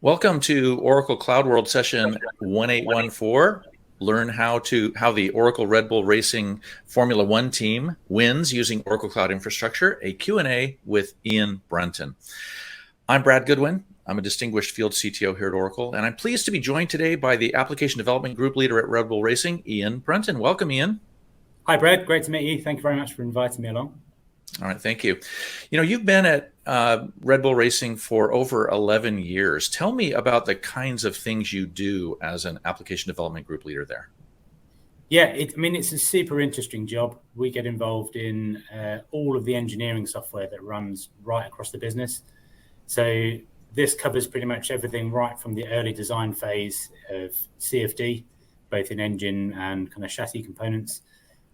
Welcome to Oracle CloudWorld session 1814. Learn how the Oracle Red Bull Racing Formula One team wins using Oracle Cloud Infrastructure, a Q&A with Ian Brunton. I'm Brad Goodwin. I'm a distinguished field CTO here at Oracle, and I'm pleased to be joined today by the Application Development Group Leader at Red Bull Racing, Ian Brunton. Welcome, Ian. Hi, Brad. Great to meet you. Thank you very much for inviting me along. All right, thank you. You've been at Red Bull Racing for over 11 years. Tell me about the kinds of things you do as an application development group leader there. Yeah, it's a super interesting job. We get involved in all of the engineering software that runs right across the business. So this covers pretty much everything right from the early design phase of CFD, both in engine and kind of chassis components.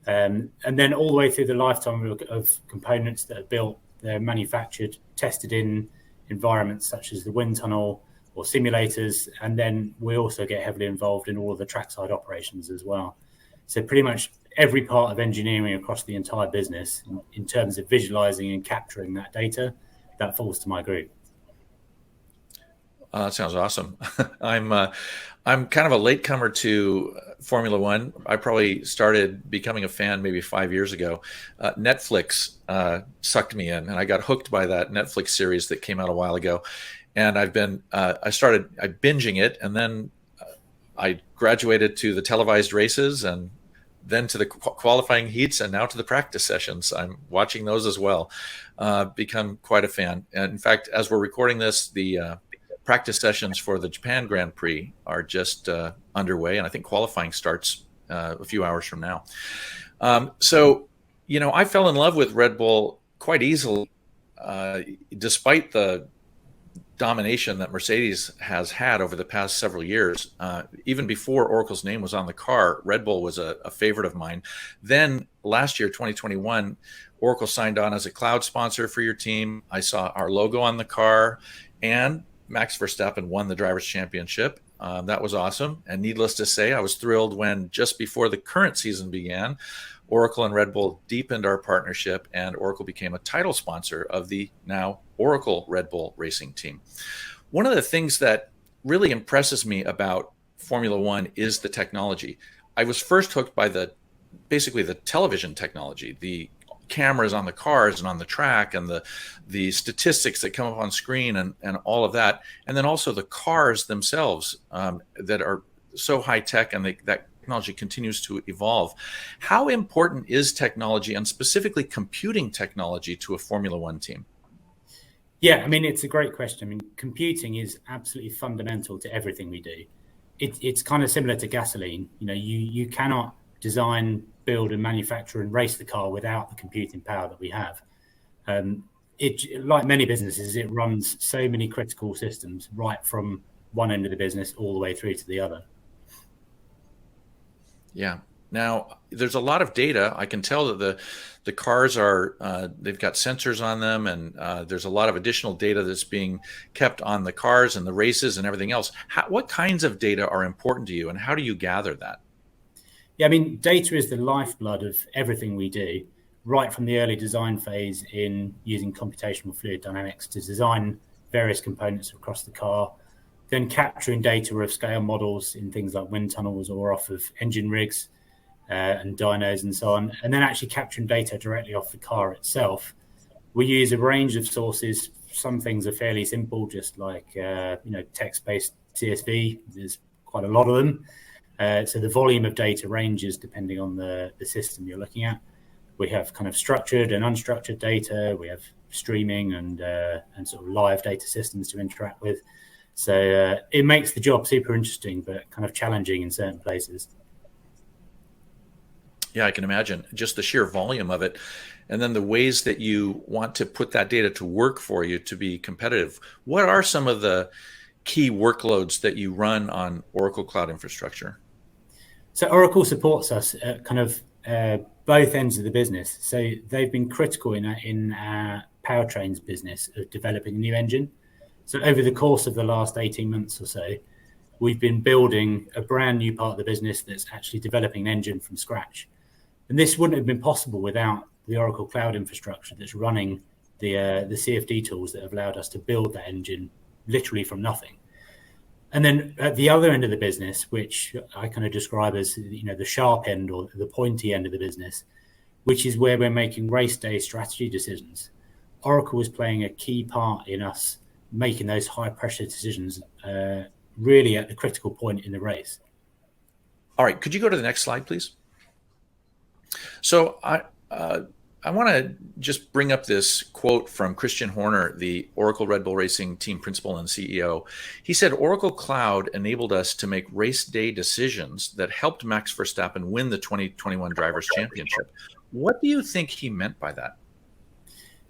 And then all the way through the lifetime of components that are built, they're manufactured, tested in environments such as the wind tunnel or simulators. And then we also get heavily involved in all of the trackside operations as well. So pretty much every part of engineering across the entire business in terms of visualizing and capturing that data, that falls to my group. That sounds awesome. I'm kind of a latecomer to Formula One. I probably started becoming a fan maybe 5 years ago. Netflix sucked me in, and I got hooked by that Netflix series that came out a while ago. And I started binging it, and then I graduated to the televised races, and then to the qualifying heats, and now to the practice sessions. I'm watching those as well. Become quite a fan. And in fact, as we're recording this, the practice sessions for the Japan Grand Prix are just underway, and I think qualifying starts a few hours from now. So I fell in love with Red Bull quite easily, despite the domination that Mercedes has had over the past several years. Even before Oracle's name was on the car, Red Bull was a favorite of mine. Then last year, 2021, Oracle signed on as a cloud sponsor for your team. I saw our logo on the car, and Max Verstappen won the Drivers' Championship. That was awesome. And needless to say, I was thrilled when just before the current season began, Oracle and Red Bull deepened our partnership, and Oracle became a title sponsor of the now Oracle Red Bull Racing team. One of the things that really impresses me about Formula One is the technology. I was first hooked by basically the television technology, the cameras on the cars and on the track, and the statistics that come up on screen, and all of that. And then also the cars themselves that are so high tech, and that technology continues to evolve. How important is technology, and specifically computing technology, to a Formula One team? Yeah, it's a great question. Computing is absolutely fundamental to everything we do. It's kind of similar to gasoline. You cannot design, build, and manufacture and race the car without the computing power that we have. Like many businesses, it runs so many critical systems right from one end of the business all the way through to the other. Yeah. Now, there's a lot of data. I can tell that the cars they've got sensors on them, and there's a lot of additional data that's being kept on the cars and the races and everything else. What kinds of data are important to you, and how do you gather that? Yeah, data is the lifeblood of everything we do, right from the early design phase in using computational fluid dynamics to design various components across the car, then capturing data of scale models in things like wind tunnels or off of engine rigs and dynos and so on, and then actually capturing data directly off the car itself. We use a range of sources. Some things are fairly simple, just like text-based CSV. There's quite a lot of them. So the volume of data ranges depending on the system you're looking at. We have kind of structured and unstructured data. We have streaming and sort of live data systems to interact with. So it makes the job super interesting, but kind of challenging in certain places. Yeah, I can imagine just the sheer volume of it, and then the ways that you want to put that data to work for you to be competitive. What are some of the key workloads that you run on Oracle Cloud Infrastructure? So Oracle supports us at kind of both ends of the business. So they've been critical in our powertrains business of developing a new engine. So over the course of the last 18 months or so, we've been building a brand new part of the business that's actually developing an engine from scratch. And this wouldn't have been possible without the Oracle Cloud Infrastructure that's running the CFD tools that have allowed us to build that engine literally from nothing. And then at the other end of the business, which I kind of describe as, the sharp end or the pointy end of the business, which is where we're making race day strategy decisions. Oracle is playing a key part in us making those high pressure decisions really at the critical point in the race. All right, could you go to the next slide, please? So I want to just bring up this quote from Christian Horner, the Oracle Red Bull Racing team principal and CEO. He said, "Oracle Cloud enabled us to make race day decisions that helped Max Verstappen win the 2021 Drivers' Championship." What do you think he meant by that?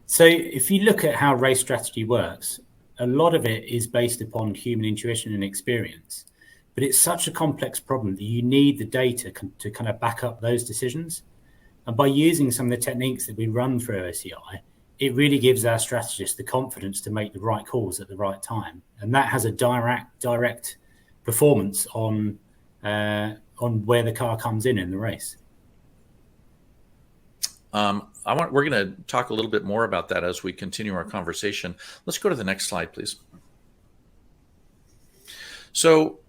So if you look at how race strategy works, a lot of it is based upon human intuition and experience. But it's such a complex problem that you need the data to kind of back up those decisions. And by using some of the techniques that we run through OCI, it really gives our strategists the confidence to make the right calls at the right time. And that has a direct performance on where the car comes in the race. We're going to talk a little bit more about that as we continue our conversation. Let's go to the next slide, please. So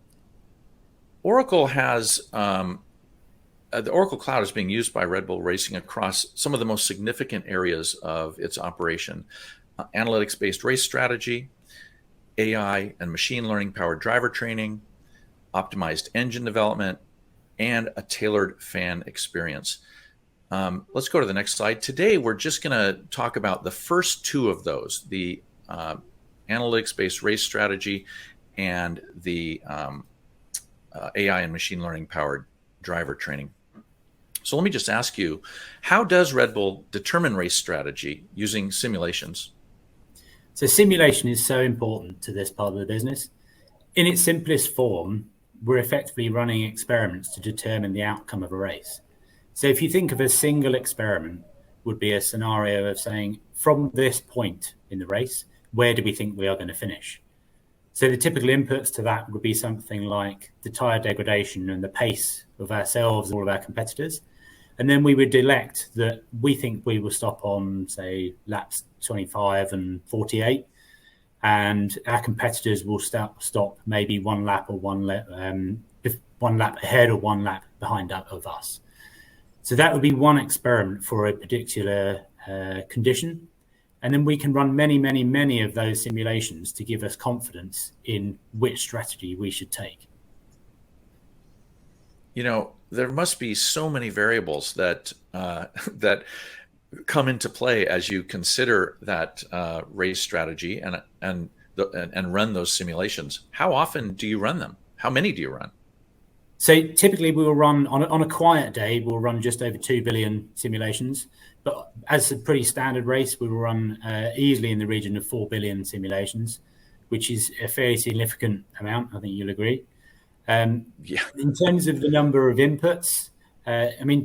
Oracle has the Oracle Cloud is being used by Red Bull Racing across some of the most significant areas of its operation: analytics-based race strategy, AI and machine learning powered driver training, optimized engine development, and a tailored fan experience. Let's go to the next slide. Today, we're just going to talk about the first two of those, the analytics-based race strategy and the AI and machine learning powered driver training. So let me just ask you, how does Red Bull determine race strategy using simulations? So simulation is so important to this part of the business. In its simplest form, we're effectively running experiments to determine the outcome of a race. So if you think of a single experiment, would be a scenario of saying, from this point in the race, where do we think we are going to finish? So the typical inputs to that would be something like the tyre degradation and the pace of ourselves and all of our competitors. And then we would elect that we think we will stop on, say, laps 25 and 48. And our competitors will stop maybe one lap ahead or one lap behind of us. So that would be one experiment for a particular condition. And then we can run many of those simulations to give us confidence in which strategy we should take. You know, there must be so many variables that that come into play as you consider that race strategy and run those simulations. How often do you run them? How many do you run? So typically we will run on a quiet day, we'll run just over 2 billion simulations. But as a pretty standard race, we will run easily in the region of 4 billion simulations, which is a fairly significant amount. I think you'll agree. Yeah. In terms of the number of inputs,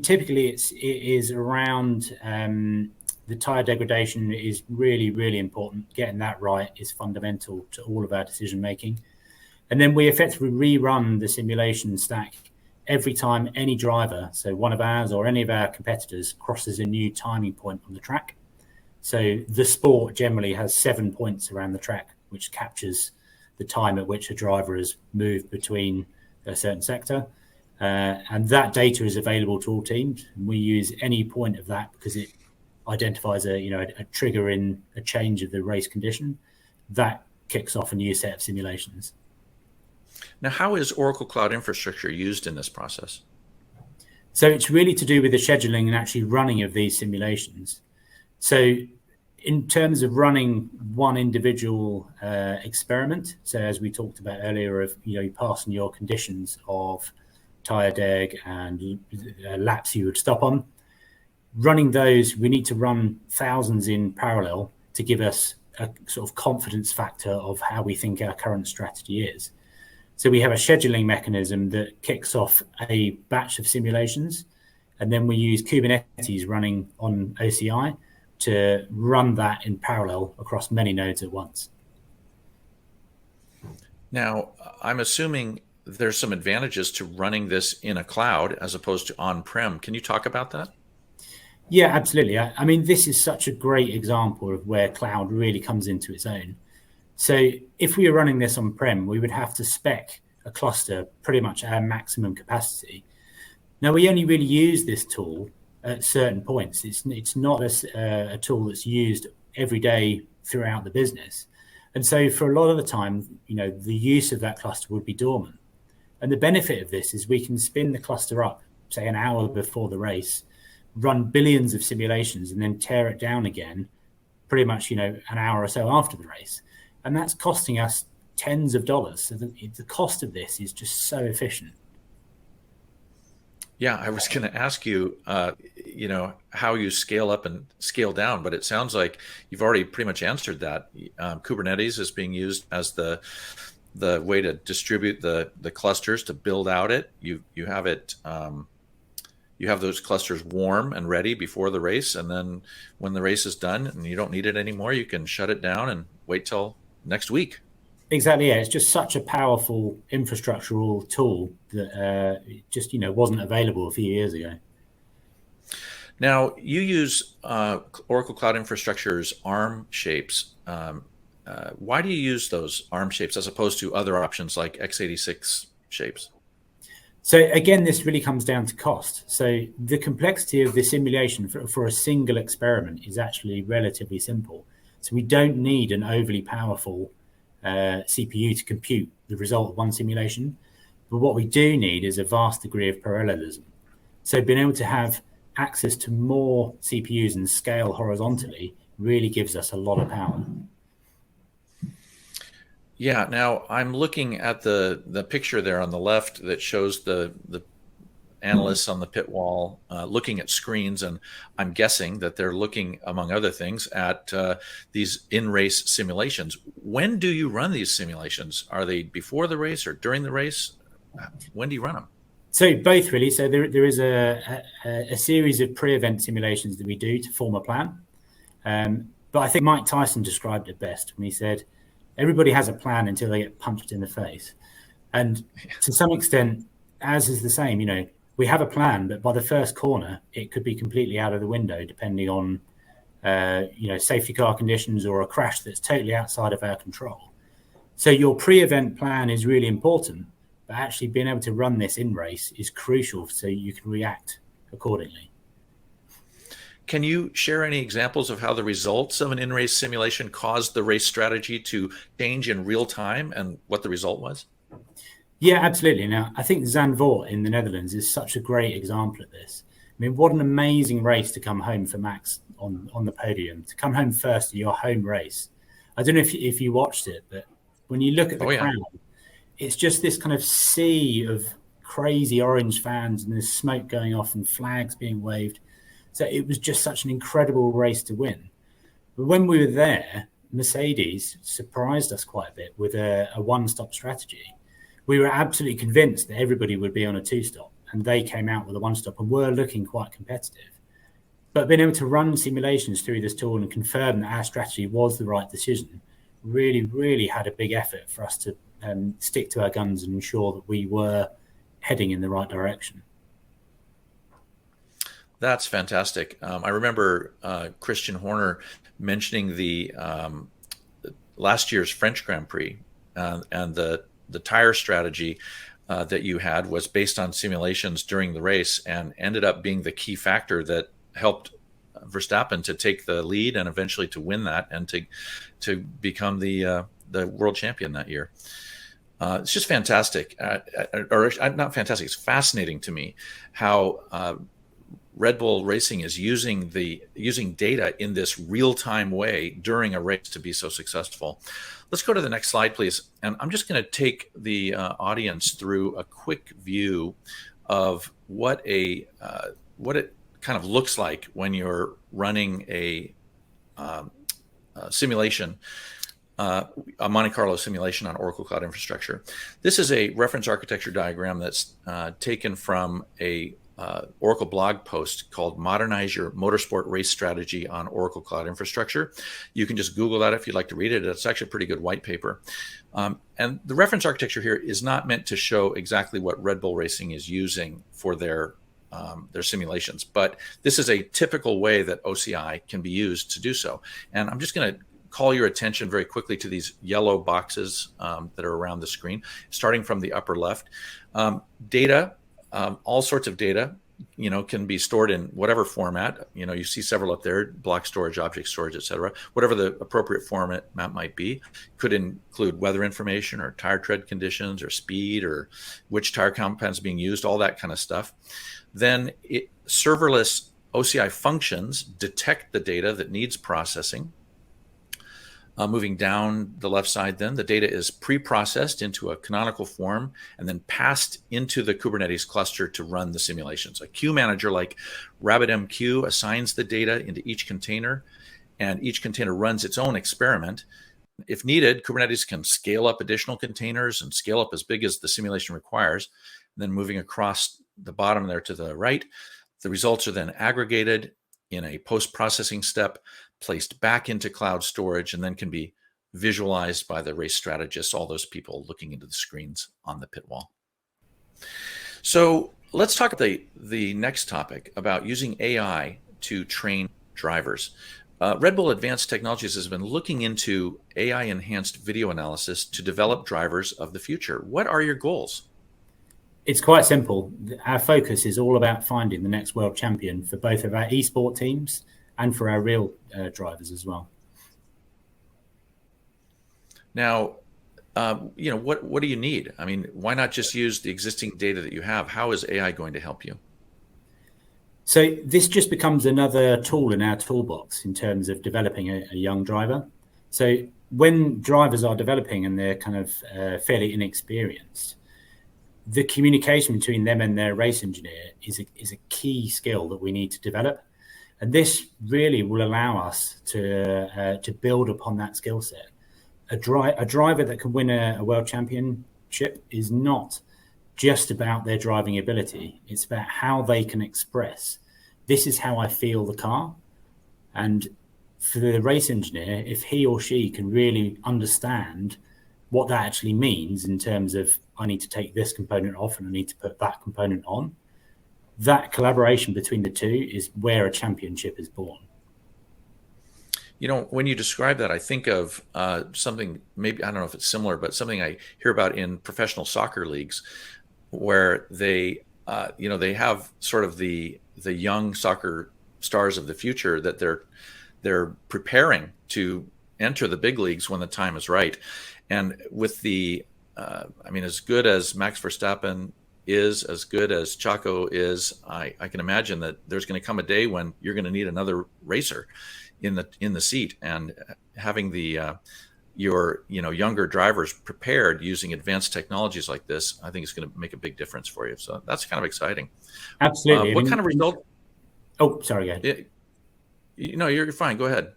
typically it is around the tyre degradation is really important. Getting that right is fundamental to all of our decision making. And then we effectively rerun the simulation stack every time any driver, so one of ours or any of our competitors, crosses a new timing point on the track. So the sport generally has 7 points around the track, which captures the time at which a driver has moved between a certain sector. And that data is available to all teams. We use any point of that because it identifies a trigger in a change of the race condition. That kicks off a new set of simulations. Now, how is Oracle Cloud Infrastructure used in this process? So it's really to do with the scheduling and actually running of these simulations. So in terms of running one individual experiment, so as we talked about earlier of, passing your conditions of tyre deg and laps you would stop on, running those, we need to run thousands in parallel to give us a sort of confidence factor of how we think our current strategy is. So we have a scheduling mechanism that kicks off a batch of simulations, and then we use Kubernetes running on OCI to run that in parallel across many nodes at once. Now, I'm assuming there's some advantages to running this in a cloud as opposed to on-prem. Can you talk about that? Yeah, absolutely. I mean, this is such a great example of where cloud really comes into its own. So if we were running this on-prem, we would have to spec a cluster pretty much at our maximum capacity. Now, we only really use this tool at certain points. It's not a tool that's used every day throughout the business. And so for a lot of the time, the use of that cluster would be dormant. And the benefit of this is we can spin the cluster up, say an hour before the race, run billions of simulations, and then tear it down again pretty much, an hour or so after the race. And that's costing us tens of dollars. So the cost of this is just so efficient. Yeah, I was going to ask you, how you scale up and scale down, but it sounds like you've already pretty much answered that. Kubernetes is being used as the way to distribute the clusters, to build out it. You have it. You have those clusters warm and ready before the race, and then when the race is done and you don't need it anymore, you can shut it down and wait till next week. Exactly. Yeah, it's just such a powerful infrastructural tool that just wasn't available a few years ago. Now you use Oracle Cloud Infrastructure's ARM shapes. Why do you use those ARM shapes as opposed to other options like x86 shapes? So again, this really comes down to cost. So the complexity of the simulation for a single experiment is actually relatively simple. So we don't need an overly powerful CPU to compute the result of one simulation. But what we do need is a vast degree of parallelism. So being able to have access to more CPUs and scale horizontally really gives us a lot of power. Yeah, now I'm looking at the picture there on the left that shows the analysts on the pit wall looking at screens, and I'm guessing that they're looking, among other things, at these in-race simulations. When do you run these simulations? Are they before the race or during the race? When do you run them? So both, really. So there is a series of pre-event simulations that we do to form a plan. But I think Mike Tyson described it best when he said, everybody has a plan until they get punched in the face. And to some extent, as is the same, we have a plan, but by the first corner, it could be completely out of the window, depending on, safety car conditions or a crash that's totally outside of our control. So your pre-event plan is really important, but actually being able to run this in race is crucial so you can react accordingly. Can you share any examples of how the results of an in-race simulation caused the race strategy to change in real time and what the result was? Yeah, absolutely. Now, I think Zandvoort in the Netherlands is such a great example of this. I mean, what an amazing race to come home for Max on the podium, to come home first in your home race. I don't know if you watched it, but when you look at the crowd, it's just this kind of sea of crazy orange fans and there's smoke going off and flags being waved. So it was just such an incredible race to win. But when we were there, Mercedes surprised us quite a bit with a one-stop strategy. We were absolutely convinced that everybody would be on a two-stop, and they came out with a one-stop and were looking quite competitive. But being able to run simulations through this tool and confirm that our strategy was the right decision really, really had a big effort for us to stick to our guns and ensure that we were heading in the right direction. That's fantastic. I remember Christian Horner mentioning the last year's French Grand Prix and the tire strategy that you had was based on simulations during the race and ended up being the key factor that helped Verstappen to take the lead and eventually to win that and to become the world champion that year. It's just fantastic, or not fantastic. It's fascinating to me how Red Bull Racing is using data in this real-time way during a race to be so successful. Let's go to the next slide, please. And I'm just going to take the audience through a quick view of what it kind of looks like when you're running a simulation, a Monte Carlo simulation on Oracle Cloud Infrastructure. This is a reference architecture diagram that's taken from a Oracle blog post called Modernize Your Motorsport Race Strategy on Oracle Cloud Infrastructure. You can just Google that if you'd like to read it. It's actually a pretty good white paper. And the reference architecture here is not meant to show exactly what Red Bull Racing is using for their simulations, but this is a typical way that OCI can be used to do so. And I'm just going to call your attention very quickly to these yellow boxes that are around the screen, starting from the upper left. Data, all sorts of data, can be stored in whatever format. You see several up there: block storage, object storage, etc. Whatever the appropriate format might be. Could include weather information or tire tread conditions or speed or which tire compound is being used, all that kind of stuff. Then serverless OCI functions detect the data that needs processing. Moving down the left side, then the data is pre-processed into a canonical form and then passed into the Kubernetes cluster to run the simulations. A queue manager like RabbitMQ assigns the data into each container, and each container runs its own experiment. If needed, Kubernetes can scale up additional containers and scale up as big as the simulation requires. And then moving across the bottom there to the right, the results are then aggregated in a post-processing step, placed back into cloud storage, and then can be visualized by the race strategists, all those people looking into the screens on the pit wall. So let's talk about the next topic about using AI to train drivers. Red Bull Advanced Technologies has been looking into AI-enhanced video analysis to develop drivers of the future. What are your goals? It's quite simple. Our focus is all about finding the next world champion for both of our eSport teams and for our real drivers as well. Now, what do you need? I mean, why not just use the existing data that you have? How is AI going to help you? So this just becomes another tool in our toolbox in terms of developing a young driver. So when drivers are developing and they're kind of fairly inexperienced, the communication between them and their race engineer is a key skill that we need to develop. And this really will allow us to build upon that skill set. A driver that can win a world championship is not just about their driving ability. It's about how they can express, this is how I feel the car. And for the race engineer, if he or she can really understand what that actually means in terms of, I need to take this component off and I need to put that component on, that collaboration between the two is where a championship is born. When you describe that, I think of something, maybe, I don't know if it's similar, but something I hear about in professional soccer leagues where they have sort of the young soccer stars of the future that they're preparing to enter the big leagues when the time is right. And with as good as Max Verstappen is, as good as Chaco is, I can imagine that there's going to come a day when you're going to need another racer in the seat, and having your younger drivers prepared using advanced technologies like this, I think is going to make a big difference for you. So that's kind of exciting. Absolutely. What kind of result? Oh, sorry, go ahead. You're fine. Go ahead.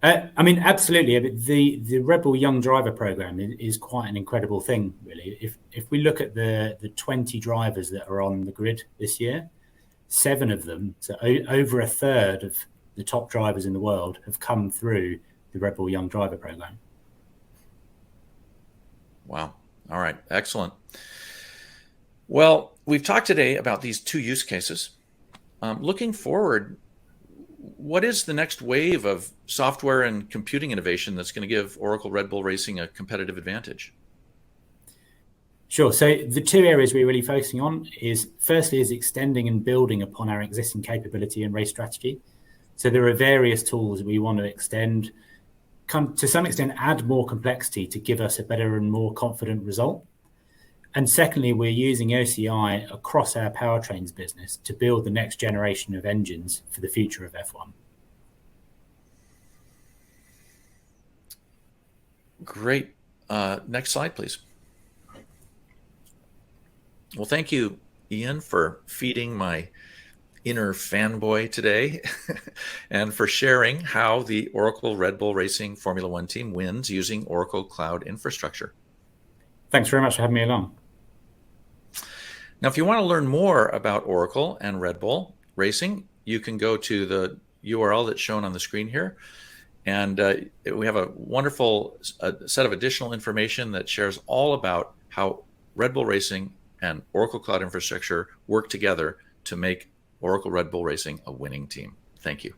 Absolutely. The Red Bull Young Driver Program is quite an incredible thing, really. If we look at the 20 drivers that are on the grid this year, 7 of them, so over a third of the top drivers in the world, have come through the Red Bull Young Driver Program. Wow. All right. Excellent. Well, we've talked today about these 2 use cases. Looking forward, what is the next wave of software and computing innovation that's going to give Oracle Red Bull Racing a competitive advantage? Sure. So the 2 areas we're really focusing on is, firstly, is extending and building upon our existing capability and race strategy. So there are various tools we want to extend, to some extent add more complexity to give us a better and more confident result. And secondly, we're using OCI across our powertrains business to build the next generation of engines for the future of F1. Great. Next slide, please. Well, thank you, Ian, for feeding my inner fanboy today and for sharing how the Oracle Red Bull Racing Formula One team wins using Oracle Cloud Infrastructure. Thanks very much for having me along. Now, if you want to learn more about Oracle and Red Bull Racing, you can go to the URL that's shown on the screen here. And we have a wonderful set of additional information that shares all about how Red Bull Racing and Oracle Cloud Infrastructure work together to make Oracle Red Bull Racing a winning team. Thank you.